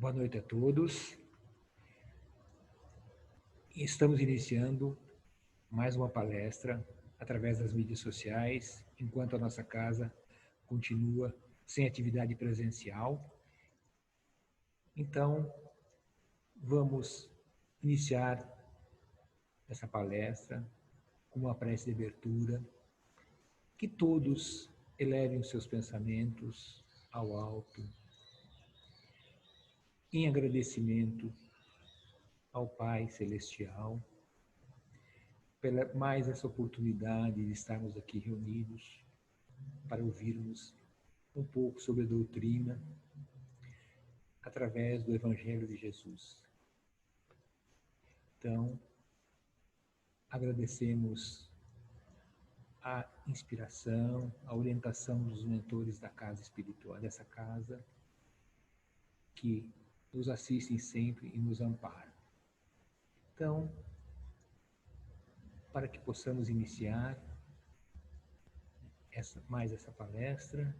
Boa noite a todos. Estamos iniciando mais uma palestra através das mídias sociais, enquanto a nossa casa continua sem atividade presencial. Então, vamos iniciar essa palestra com uma prece de abertura, que todos elevem os seus pensamentos ao alto, em agradecimento ao Pai Celestial, pela mais essa oportunidade de estarmos aqui reunidos para ouvirmos um pouco sobre a doutrina através do Evangelho de Jesus. Então, agradecemos a inspiração, a orientação dos mentores da casa espiritual, dessa casa, que nos assistem sempre e nos amparam. Então, para que possamos iniciar mais essa palestra,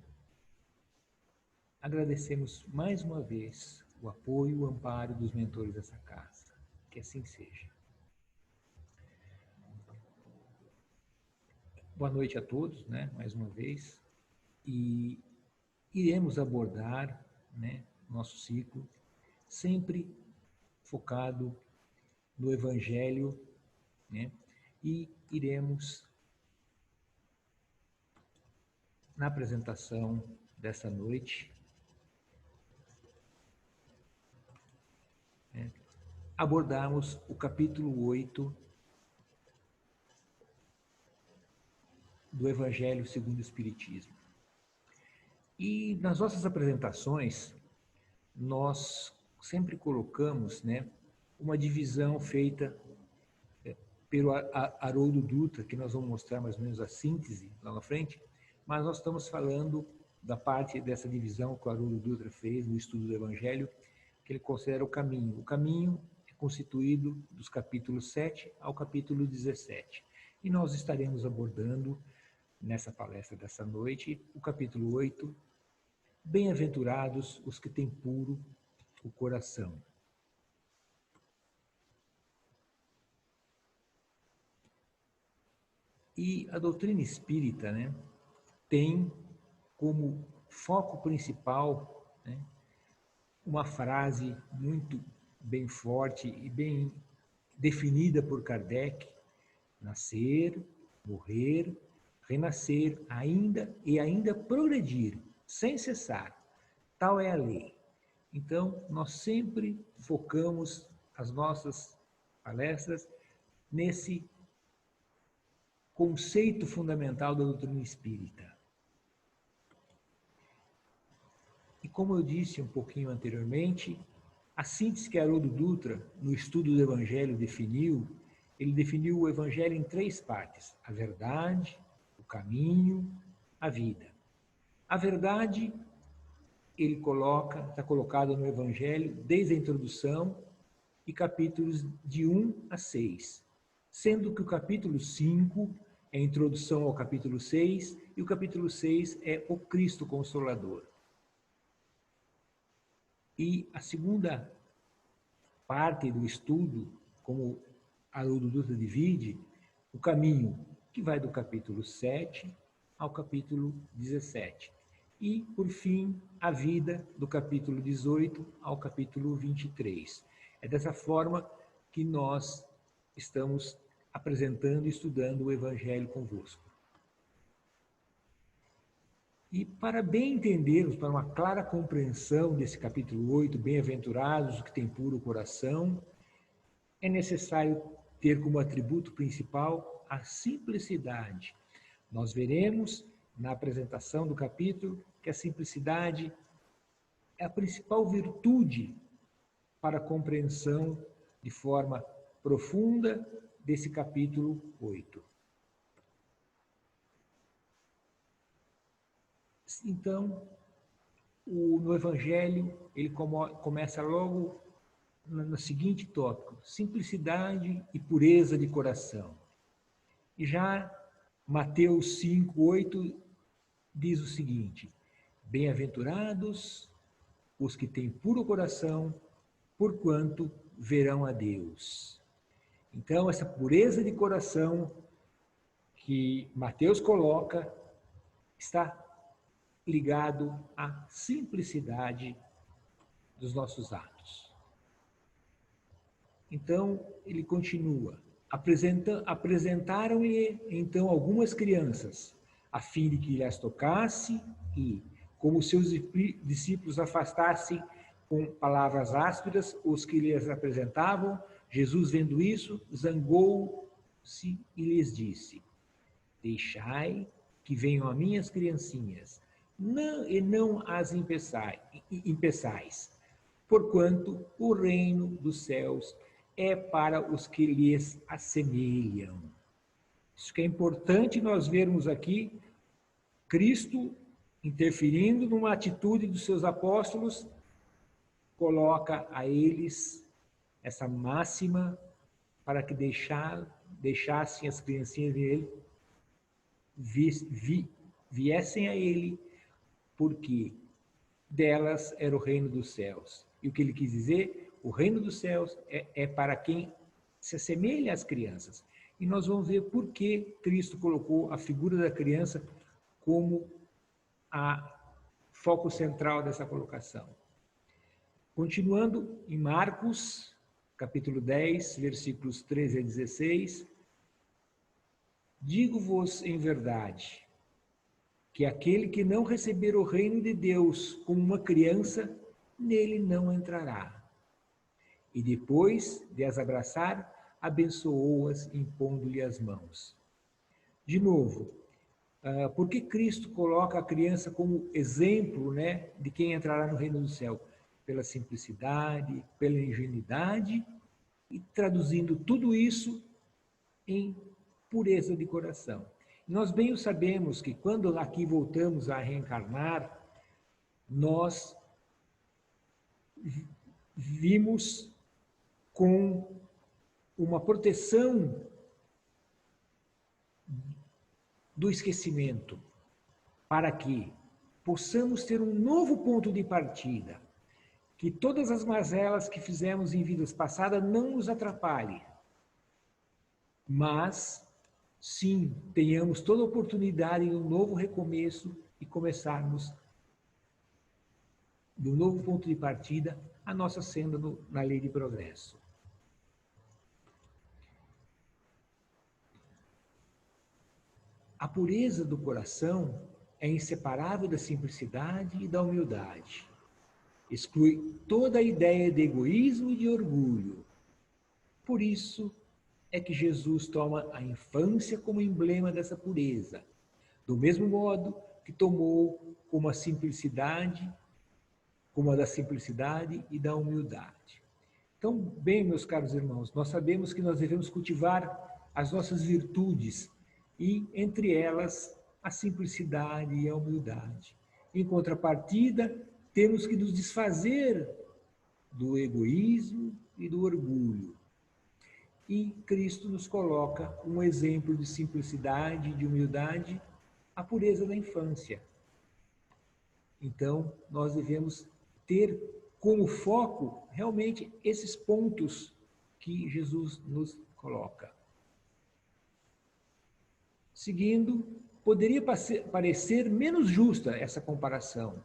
agradecemos mais uma vez o apoio e o amparo dos mentores dessa casa. Que assim seja. Boa noite a todos, mais uma vez. E iremos abordar, nosso ciclo sempre focado no Evangelho, e iremos, na apresentação dessa noite, abordarmos o capítulo 8 do Evangelho segundo o Espiritismo. E nas nossas apresentações, nós sempre colocamos, uma divisão feita pelo Haroldo Dutra, que nós vamos mostrar mais ou menos a síntese lá na frente, mas nós estamos falando da parte dessa divisão que o Haroldo Dutra fez no estudo do Evangelho, que ele considera o caminho. O caminho é constituído dos capítulos 7 ao capítulo 17. E nós estaremos abordando, nessa palestra dessa noite, o capítulo 8, Bem-aventurados os que têm puro o coração. E a doutrina espírita, tem como foco principal, uma frase muito bem forte e bem definida por Kardec: nascer, morrer, renascer, ainda progredir, sem cessar. Tal é a lei. Então, nós sempre focamos as nossas palestras nesse conceito fundamental da doutrina espírita. E como eu disse um pouquinho anteriormente, a síntese que Haroldo Dutra, no estudo do Evangelho, ele definiu o Evangelho em 3 partes: a verdade, o caminho, a vida. A verdade, ele está colocado no Evangelho desde a introdução e capítulos de 1 a 6, sendo que o capítulo 5 é a introdução ao capítulo 6 e o capítulo 6 é o Cristo Consolador. E a segunda parte do estudo, como Haroldo Dutra divide, o caminho, que vai do capítulo 7 ao capítulo 17. E, por fim, a vida, do capítulo 18 ao capítulo 23. É dessa forma que nós estamos apresentando e estudando o Evangelho convosco. E para bem entendermos, para uma clara compreensão desse capítulo 8, bem-aventurados os que têm puro coração, é necessário ter como atributo principal a simplicidade. Nós veremos na apresentação do capítulo que a simplicidade é a principal virtude para a compreensão de forma profunda desse capítulo 8. Então, no Evangelho, ele começa logo no seguinte tópico: simplicidade e pureza de coração. E já Mateus 5, 8 diz o seguinte: bem-aventurados os que têm puro coração, porquanto verão a Deus. Então, essa pureza de coração que Mateus coloca está ligado à simplicidade dos nossos atos. Então, ele continua. Apresentaram-lhe, então, algumas crianças, a fim de que lhes tocasse e, como seus discípulos afastassem com palavras ásperas os que lhes apresentavam, Jesus, vendo isso, zangou-se e lhes disse: deixai que venham a minhas criancinhas, e não as impeçais, porquanto o reino dos céus é para os que lhes assemelham. Isso que é importante nós vermos aqui, Cristo interferindo numa atitude dos seus apóstolos, coloca a eles essa máxima para que deixassem as criancinhas dele, viessem a ele, porque delas era o reino dos céus. E o que ele quis dizer? O reino dos céus é para quem se assemelha às crianças. E nós vamos ver por que Cristo colocou a figura da criança como a foco central dessa colocação. Continuando em Marcos, capítulo 10, versículos 13 a 16, digo-vos em verdade, que aquele que não receber o reino de Deus como uma criança, nele não entrará. E depois de as abraçar, abençoou-as, impondo-lhe as mãos. De novo, por que Cristo coloca a criança como exemplo, né, de quem entrará no reino do céu? Pela simplicidade, pela ingenuidade e traduzindo tudo isso em pureza de coração. Nós bem o sabemos que quando aqui voltamos a reencarnar, nós vimos com uma proteção do esquecimento, para que possamos ter um novo ponto de partida, que todas as mazelas que fizemos em vidas passadas não nos atrapalhem, mas sim tenhamos toda a oportunidade de um novo recomeço e começarmos de um novo ponto de partida a nossa senda na lei de progresso. A pureza do coração é inseparável da simplicidade e da humildade. Exclui toda a ideia de egoísmo e de orgulho. Por isso é que Jesus toma a infância como emblema dessa pureza, do mesmo modo que tomou como a da simplicidade e da humildade. Então, bem, meus caros irmãos, nós sabemos que nós devemos cultivar as nossas virtudes e, entre elas, a simplicidade e a humildade. Em contrapartida, temos que nos desfazer do egoísmo e do orgulho. E Cristo nos coloca um exemplo de simplicidade e de humildade, a pureza da infância. Então, nós devemos ter como foco realmente esses pontos que Jesus nos coloca. Seguindo, poderia parecer menos justa essa comparação,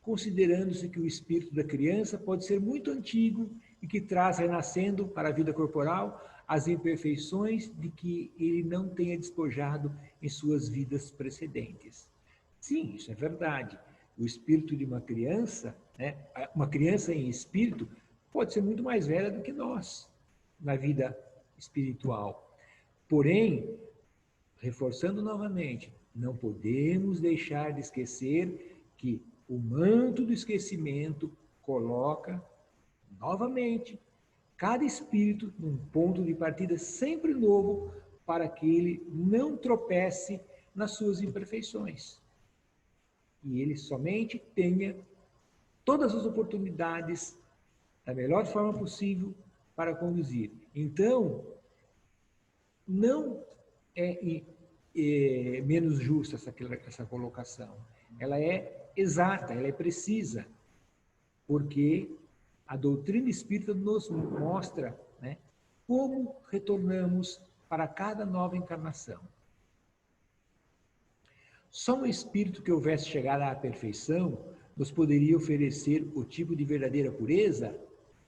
considerando-se que o espírito da criança pode ser muito antigo e que traz renascendo para a vida corporal as imperfeições de que ele não tenha despojado em suas vidas precedentes. Sim, isso é verdade. O espírito de uma criança, né, uma criança em espírito, pode ser muito mais velha do que nós na vida espiritual. Porém, reforçando novamente, não podemos deixar de esquecer que o manto do esquecimento coloca novamente cada espírito num ponto de partida sempre novo para que ele não tropece nas suas imperfeições. E ele somente tenha todas as oportunidades da melhor forma possível para conduzir. Então, não é menos justa essa colocação. Ela é exata, ela é precisa. porque a doutrina espírita nos mostra, né, como retornamos para cada nova encarnação. Só um espírito que houvesse chegado à perfeição nos poderia oferecer o tipo de verdadeira pureza?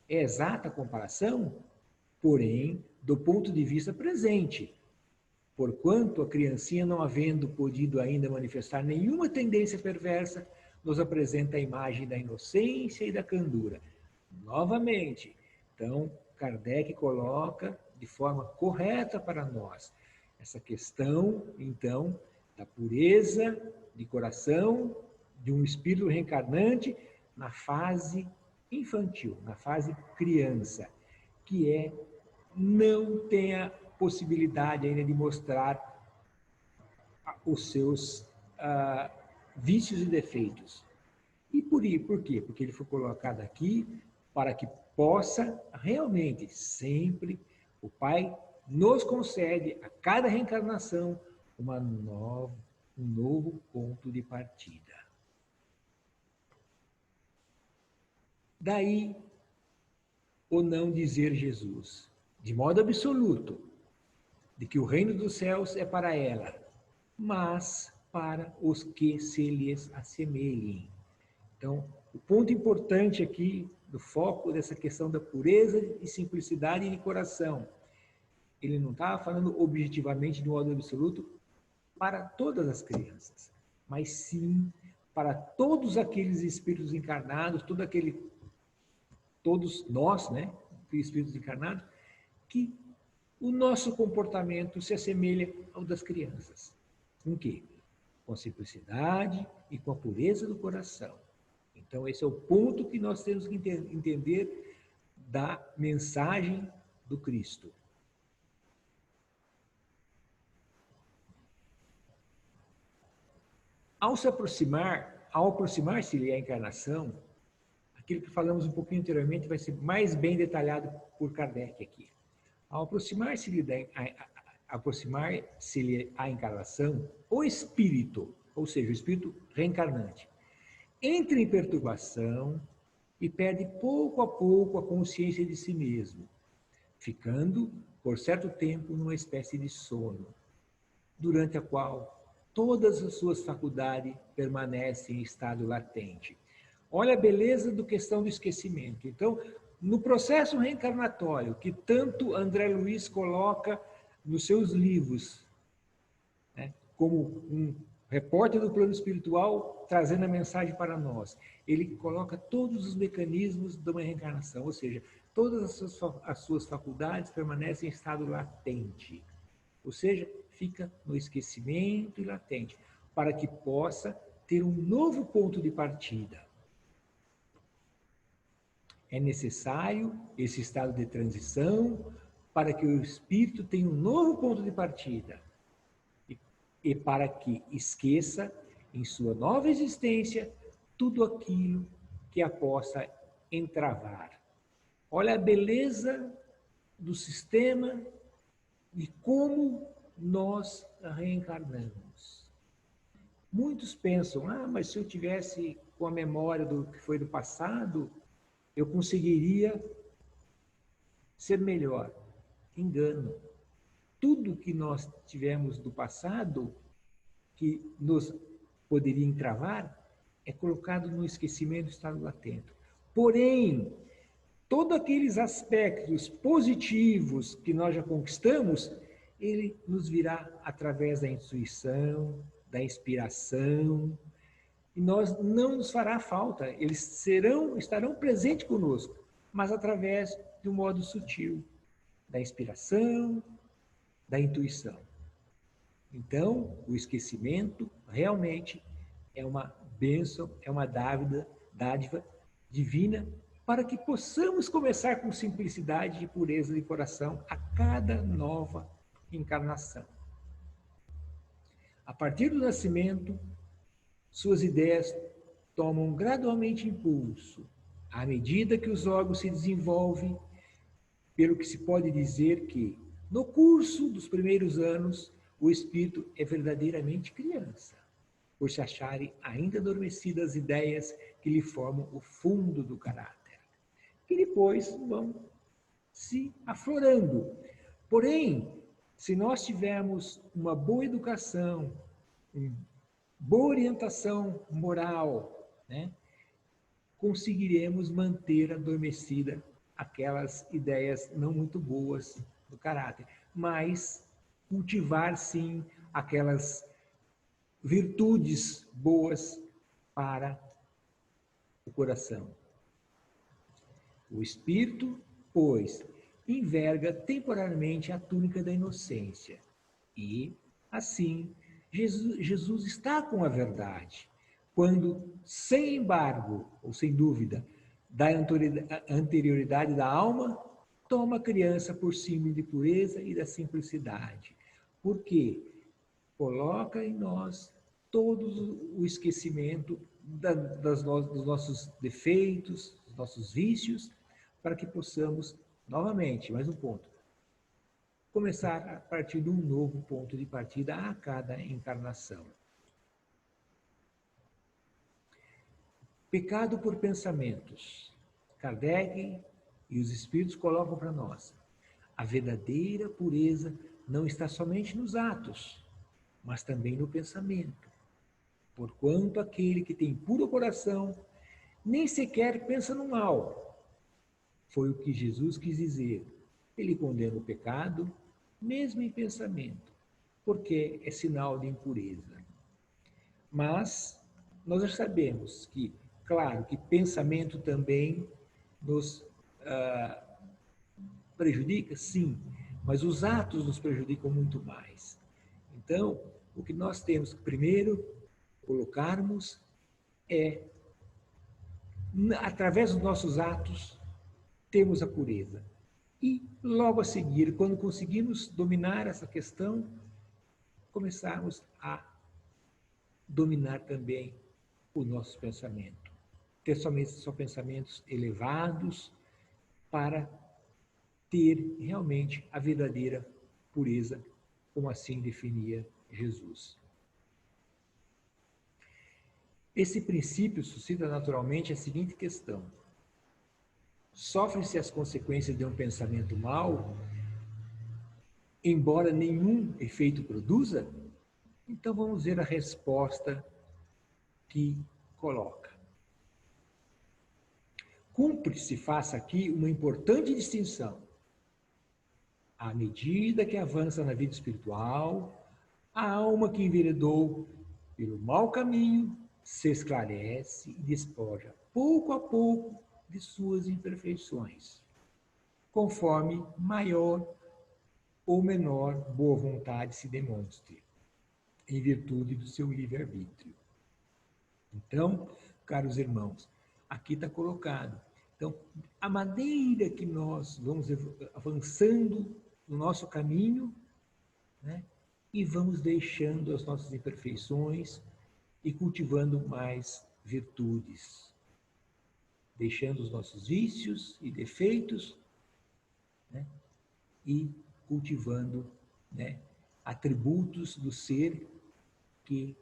É exata a comparação? Porém, do ponto de vista presente, porquanto a criancinha, não havendo podido ainda manifestar nenhuma tendência perversa, nos apresenta a imagem da inocência e da candura. Novamente, então, Kardec coloca de forma correta para nós essa questão, então, da pureza de coração de um espírito reencarnante na fase infantil, na fase criança, que não tem a possibilidade ainda de mostrar os seus vícios e defeitos. E por quê? Porque ele foi colocado aqui para que possa realmente, sempre, o Pai nos concede a cada reencarnação um novo ponto de partida. Daí o não dizer Jesus, de modo absoluto, de que o reino dos céus é para ela, mas para os que se lhes assemelhem. Então, o ponto importante aqui do foco dessa questão da pureza e simplicidade de coração, ele não estava falando objetivamente de modo absoluto para todas as crianças, mas sim para todos aqueles espíritos encarnados, todos nós, né, espíritos encarnados, que o nosso comportamento se assemelha ao das crianças. Com quê? Com simplicidade e com a pureza do coração. Então, esse é o ponto que nós temos que entender da mensagem do Cristo. Ao aproximar-se à encarnação, aquilo que falamos um pouquinho anteriormente vai ser mais bem detalhado por Kardec aqui. Ao aproximar-se à encarnação, o espírito, ou seja, o espírito reencarnante, entra em perturbação e perde pouco a pouco a consciência de si mesmo, ficando, por certo tempo, numa espécie de sono, durante a qual todas as suas faculdades permanecem em estado latente. Olha a beleza da questão do esquecimento. Então, no processo reencarnatório, que tanto André Luiz coloca nos seus livros, né, como um repórter do plano espiritual trazendo a mensagem para nós, ele coloca todos os mecanismos de uma reencarnação, ou seja, todas as suas faculdades permanecem em estado latente, ou seja, fica no esquecimento e latente, para que possa ter um novo ponto de partida. É necessário esse estado de transição para que o espírito tenha um novo ponto de partida e para que esqueça, em sua nova existência, tudo aquilo que a possa entravar. Olha a beleza do sistema e como nós reencarnamos. Muitos pensam, mas se eu tivesse com a memória do que foi do passado, eu conseguiria ser melhor. Engano. Tudo que nós tivemos do passado, que nos poderia entravar, é colocado no esquecimento do estado latente. Porém, todos aqueles aspectos positivos que nós já conquistamos, ele nos virá através da intuição, da inspiração, e nós não nos fará falta, eles estarão presentes conosco, mas através de um modo sutil, da inspiração, da intuição. Então, o esquecimento realmente é uma bênção, é uma dádiva divina para que possamos começar com simplicidade e pureza de coração a cada nova encarnação. A partir do nascimento, suas ideias tomam gradualmente impulso, à medida que os órgãos se desenvolvem, pelo que se pode dizer que, no curso dos primeiros anos, o espírito é verdadeiramente criança, por se acharem ainda adormecidas ideias que lhe formam o fundo do caráter, que depois vão se aflorando. Porém, se nós tivermos uma boa educação, uma boa orientação moral, né, conseguiremos manter adormecida aquelas ideias não muito boas do caráter, mas cultivar sim aquelas virtudes boas para o coração. O espírito, pois, enverga temporariamente a túnica da inocência e, assim, Jesus está com a verdade, quando, sem embargo, ou sem dúvida, da anterioridade da alma, toma a criança por símbolo de pureza e da simplicidade, porque coloca em nós todo o esquecimento dos nossos defeitos, dos nossos vícios, para que possamos, novamente, mais um ponto, começar a partir de um novo ponto de partida a cada encarnação. Pecado por pensamentos. Kardec e os Espíritos colocam para nós. A verdadeira pureza não está somente nos atos, mas também no pensamento. Porquanto aquele que tem puro coração nem sequer pensa no mal. Foi o que Jesus quis dizer. Ele condena o pecado, mesmo em pensamento, porque é sinal de impureza. Mas nós já sabemos que, claro, que pensamento também nos prejudica, sim, mas os atos nos prejudicam muito mais. Então, o que nós temos que primeiro colocarmos é, através dos nossos atos, temos a pureza. E logo a seguir, quando conseguimos dominar essa questão, começarmos a dominar também o nosso pensamento. Ter somente só pensamentos elevados para ter realmente a verdadeira pureza, como assim definia Jesus. Esse princípio suscita naturalmente a seguinte questão: sofre-se as consequências de um pensamento mau, embora nenhum efeito produza? Então vamos ver a resposta que coloca. Cumpre-se faça aqui uma importante distinção. À medida que avança na vida espiritual, a alma que enveredou pelo mau caminho se esclarece e despoja pouco a pouco de suas imperfeições, conforme maior ou menor boa vontade se demonstre, em virtude do seu livre-arbítrio. Então, caros irmãos, aqui está colocado. Então, a maneira que nós vamos avançando no nosso caminho, né, e vamos deixando as nossas imperfeições e cultivando mais virtudes, deixando os nossos vícios e defeitos, né, e cultivando, né, atributos do ser que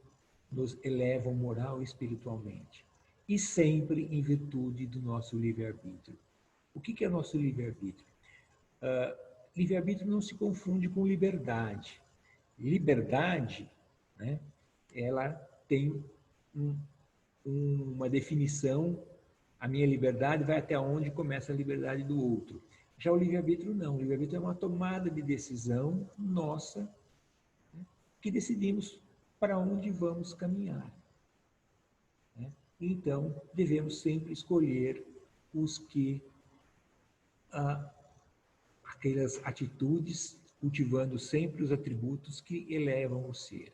nos elevam moral e espiritualmente. E sempre em virtude do nosso livre-arbítrio. O que é nosso livre-arbítrio? Livre-arbítrio não se confunde com liberdade. Liberdade, né, ela tem uma definição, a minha liberdade vai até onde começa a liberdade do outro. Já o livre-arbítrio não. O livre-arbítrio é uma tomada de decisão nossa, né, que decidimos para onde vamos caminhar. Né? Então, devemos sempre escolher os que aquelas atitudes, cultivando sempre os atributos que elevam o ser.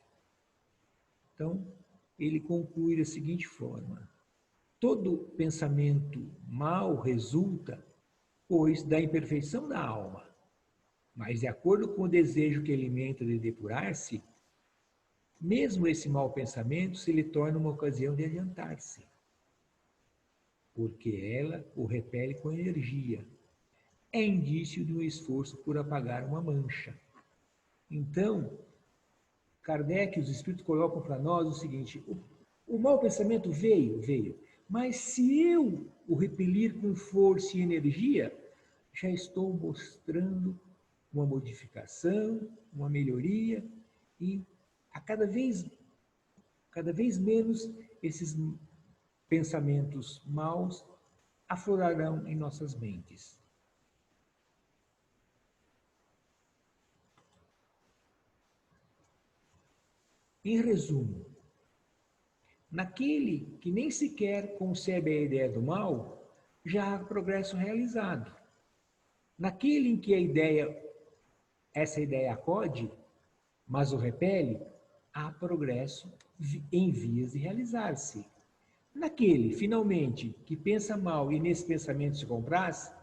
Então, ele conclui da seguinte forma: todo pensamento mau resulta, pois, da imperfeição da alma, mas de acordo com o desejo que alimenta de depurar-se, mesmo esse mau pensamento se lhe torna uma ocasião de adiantar-se, porque ela o repele com energia. É indício de um esforço por apagar uma mancha. Então, Kardec e os Espíritos colocam para nós o seguinte: o mau pensamento veio, Mas se eu o repelir com força e energia, já estou mostrando uma modificação, uma melhoria, e a cada vez menos esses pensamentos maus aflorarão em nossas mentes. Em resumo, naquele que nem sequer concebe a ideia do mal, já há progresso realizado. Naquele em que essa ideia acode, mas o repele, há progresso em vias de realizar-se. Naquele, finalmente, que pensa mal e nesse pensamento se compraz,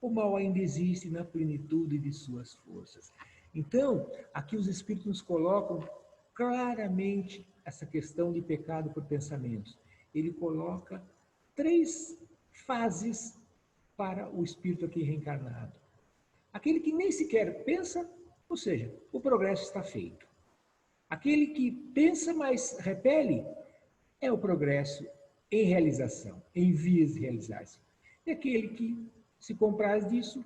o mal ainda existe na plenitude de suas forças. Então, aqui os Espíritos nos colocam claramente essa questão de pecado por pensamentos. Ele coloca 3 fases para o Espírito aqui reencarnado. Aquele que nem sequer pensa, ou seja, o progresso está feito. Aquele que pensa, mas repele, é o progresso em realização, em vias de realizar-se. E aquele que se compraz disso,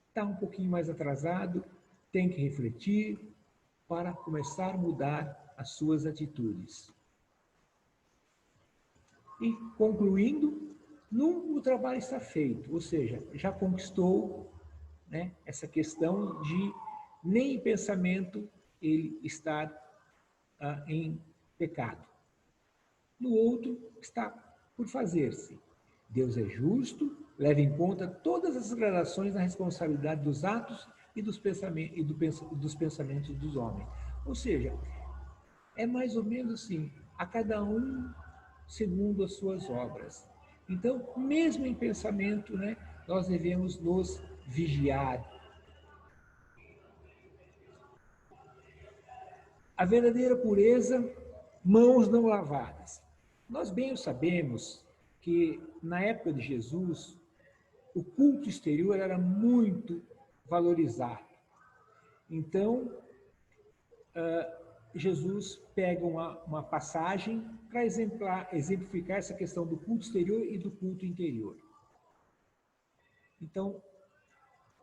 está um pouquinho mais atrasado, tem que refletir para começar a mudar as suas atitudes. E concluindo, o trabalho está feito, ou seja, já conquistou, né, essa questão de nem em pensamento ele estar em pecado. No outro está por fazer-se. Deus é justo, leva em conta todas as gradações na responsabilidade dos atos e dos pensamentos dos homens. Ou seja, é mais ou menos assim, a cada um segundo as suas obras. Então, mesmo em pensamento, né, nós devemos nos vigiar. A verdadeira pureza, mãos não lavadas. Nós bem o sabemos que na época de Jesus, o culto exterior era muito valorizado. Então, Jesus pega uma passagem para exemplificar essa questão do culto exterior e do culto interior. Então,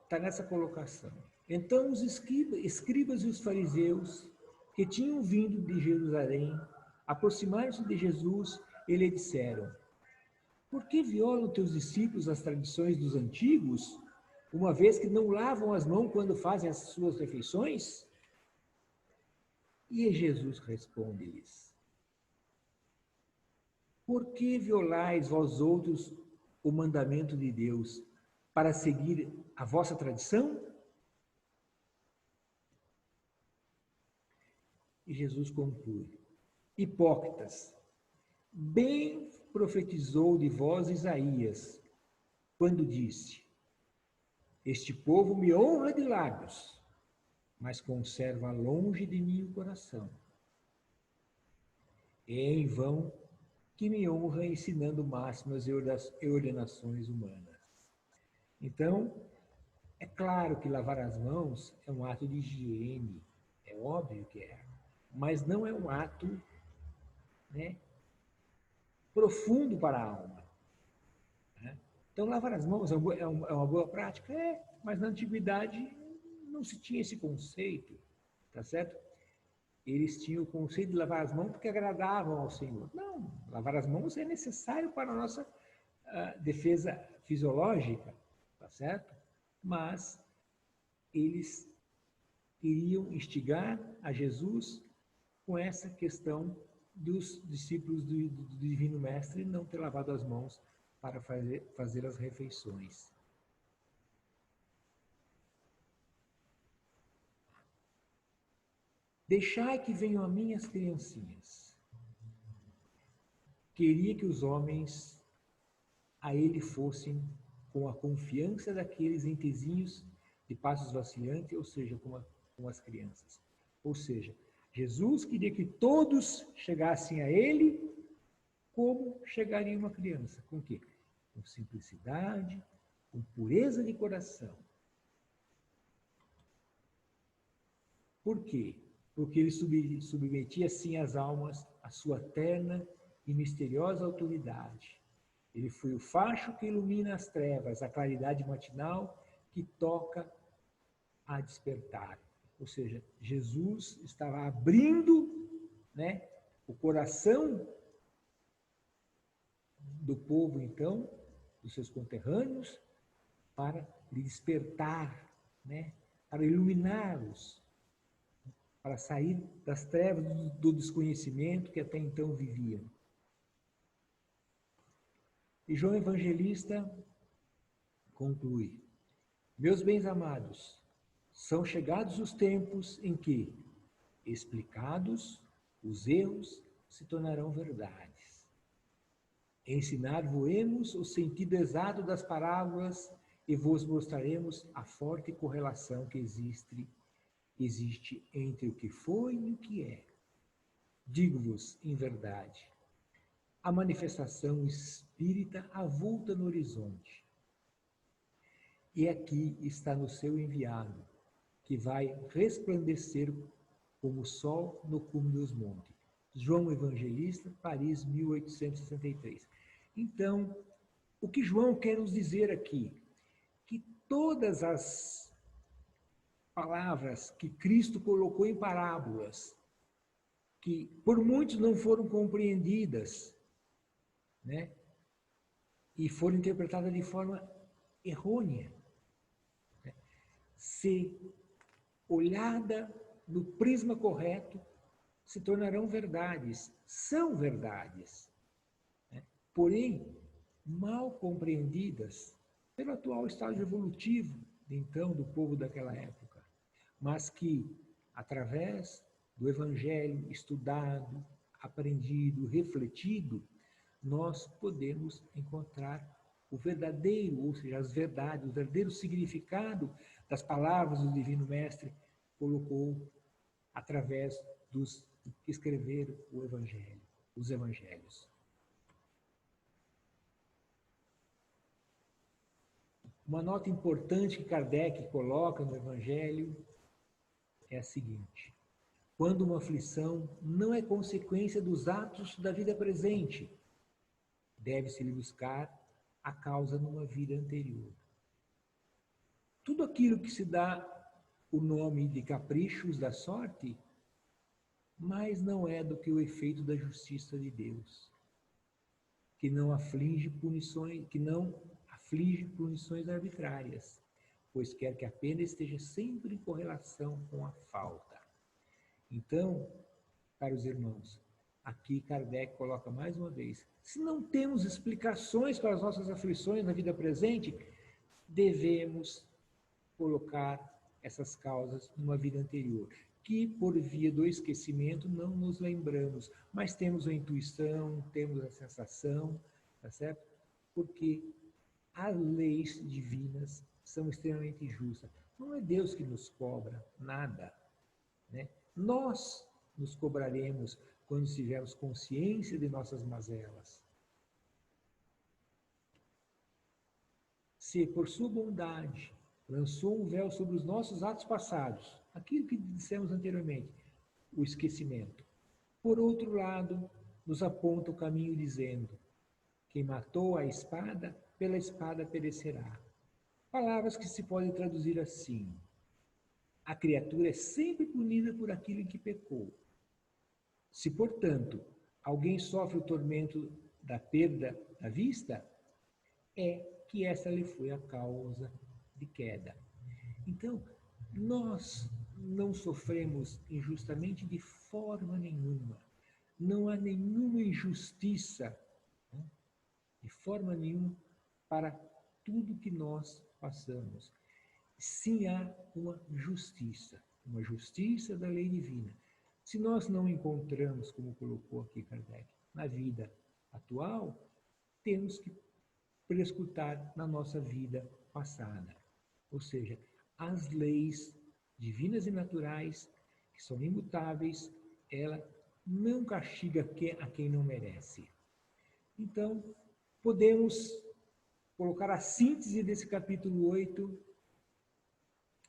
está nessa colocação. Então, os escribas e os fariseus, que tinham vindo de Jerusalém, aproximaram-se de Jesus e lhe disseram: por que violam teus discípulos as tradições dos antigos, uma vez que não lavam as mãos quando fazem as suas refeições? E Jesus responde-lhes: por que violais vós outros o mandamento de Deus para seguir a vossa tradição? E Jesus conclui: hipócritas, bem profetizou de vós Isaías, quando disse: este povo me honra de lábios, mas conserva longe de mim o coração. É em vão que me honra ensinando máximas e ordenações humanas. Então, é claro que lavar as mãos é um ato de higiene, é óbvio que é, mas não é um ato, né, profundo para a alma. Né? Então, lavar as mãos é uma boa prática? É, mas na antiguidade não se tinha esse conceito, tá certo? Eles tinham o conceito de lavar as mãos porque agradavam ao Senhor. Não, lavar as mãos é necessário para a nossa defesa fisiológica, tá certo? Mas eles queriam instigar a Jesus com essa questão dos discípulos do Divino Mestre não ter lavado as mãos para fazer as refeições. Deixai que venham a mim as criancinhas. Queria que os homens a ele fossem com a confiança daqueles entezinhos de passos vacilantes, ou seja, com as crianças. Ou seja, Jesus queria que todos chegassem a ele como chegaria uma criança. Com quê? Com simplicidade, com pureza de coração. Por quê? Porque ele submetia assim as almas à sua terna e misteriosa autoridade. Ele foi o facho que ilumina as trevas, a claridade matinal que toca a despertar. Ou seja, Jesus estava abrindo, né, o coração do povo, então, dos seus conterrâneos, para lhe despertar, né, para iluminá-los, para sair das trevas do desconhecimento que até então viviam. E João Evangelista conclui: meus bens amados, são chegados os tempos em que, explicados, os erros se tornarão verdades. Ensinar-vos-emos o sentido exato das parábolas e vos mostraremos a forte correlação que existe entre o que foi e o que é. Digo-vos, em verdade, a manifestação espírita avulta no horizonte. E aqui está no seu enviado, que vai resplandecer como o sol no cume dos montes. João Evangelista, Paris, 1863. Então, o que João quer nos dizer aqui? Que todas as palavras que Cristo colocou em parábolas, que por muitos não foram compreendidas, né? E foram interpretadas de forma errônea, né? Se olhada no prisma correto, se tornarão verdades, são verdades, né? Porém, mal compreendidas pelo atual estágio evolutivo, então, do povo daquela época, mas que, através do Evangelho estudado, aprendido, refletido, nós podemos encontrar o verdadeiro, ou seja, as verdades, o verdadeiro significado das palavras do Divino Mestre colocou através dos que escreveram o Evangelho, os Evangelhos. Uma nota importante que Kardec coloca no Evangelho é a seguinte: quando uma aflição não é consequência dos atos da vida presente, deve-se-lhe buscar a causa numa vida anterior. Tudo aquilo que se dá o nome de caprichos da sorte, mas não é do que o efeito da justiça de Deus, que não aflige punições arbitrárias, pois quer que a pena esteja sempre em correlação com a falta. Então, caros irmãos, aqui Kardec coloca mais uma vez: se não temos explicações para as nossas aflições na vida presente, devemos colocar essas causas numa vida anterior, que por via do esquecimento não nos lembramos, mas temos a intuição, temos a sensação, tá certo? Porque as leis divinas são extremamente justas. Não é Deus que nos cobra nada, né? Nós nos cobraremos quando tivermos consciência de nossas mazelas. Se por sua bondade lançou um véu sobre os nossos atos passados, aquilo que dissemos anteriormente, o esquecimento. Por outro lado, nos aponta o caminho dizendo: quem matou a espada, pela espada perecerá. Palavras que se podem traduzir assim: a criatura é sempre punida por aquilo em que pecou. Se, portanto, alguém sofre o tormento da perda da vista, é que essa lhe foi a causa de queda. Então, nós não sofremos injustamente de forma nenhuma. Não há nenhuma injustiça, né, de forma nenhuma, para tudo que nós passamos. Sim, há uma justiça da lei divina. Se nós não encontramos, como colocou aqui Kardec, na vida atual, temos que prescrutar na nossa vida passada. Ou seja, as leis divinas e naturais, que são imutáveis, ela não castiga a quem não merece. Então, podemos colocar a síntese desse capítulo 8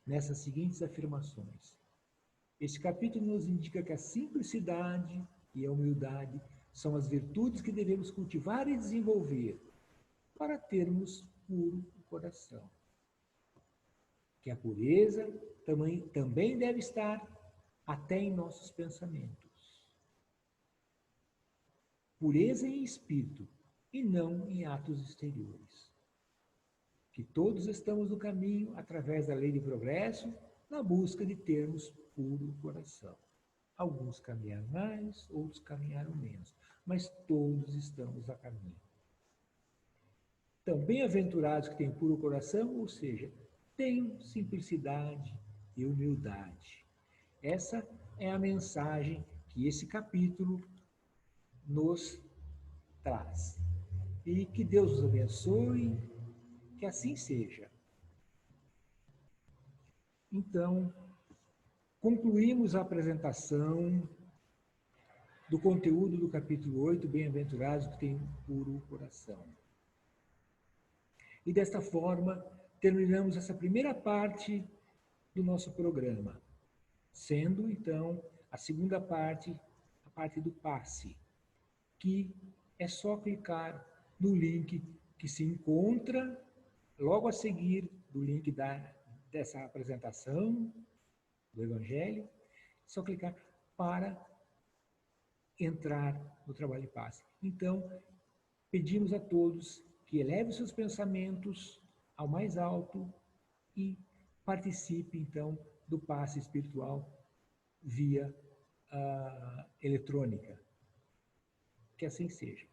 nessas seguintes afirmações. Este capítulo nos indica que a simplicidade e a humildade são as virtudes que devemos cultivar e desenvolver para termos puro coração. Que a pureza também deve estar até em nossos pensamentos. Pureza em espírito e não em atos exteriores. Que todos estamos no caminho, através da lei de progresso, na busca de termos puro coração. Alguns caminharam mais, outros caminharam menos, mas todos estamos a caminho. Então, bem-aventurados que têm puro coração, ou seja, tenham simplicidade e humildade. Essa é a mensagem que esse capítulo nos traz. E que Deus os abençoe, que assim seja. Então, concluímos a apresentação do conteúdo do capítulo 8, Bem-aventurados que têm puro coração. E desta forma, terminamos essa primeira parte do nosso programa, sendo, então, a segunda parte, a parte do passe, que é só clicar no link que se encontra logo a seguir do link dessa apresentação do Evangelho, só clicar para entrar no trabalho de passe. Então, pedimos a todos que elevem seus pensamentos ao mais alto e participe, então, do passe espiritual via eletrônica. Que assim seja.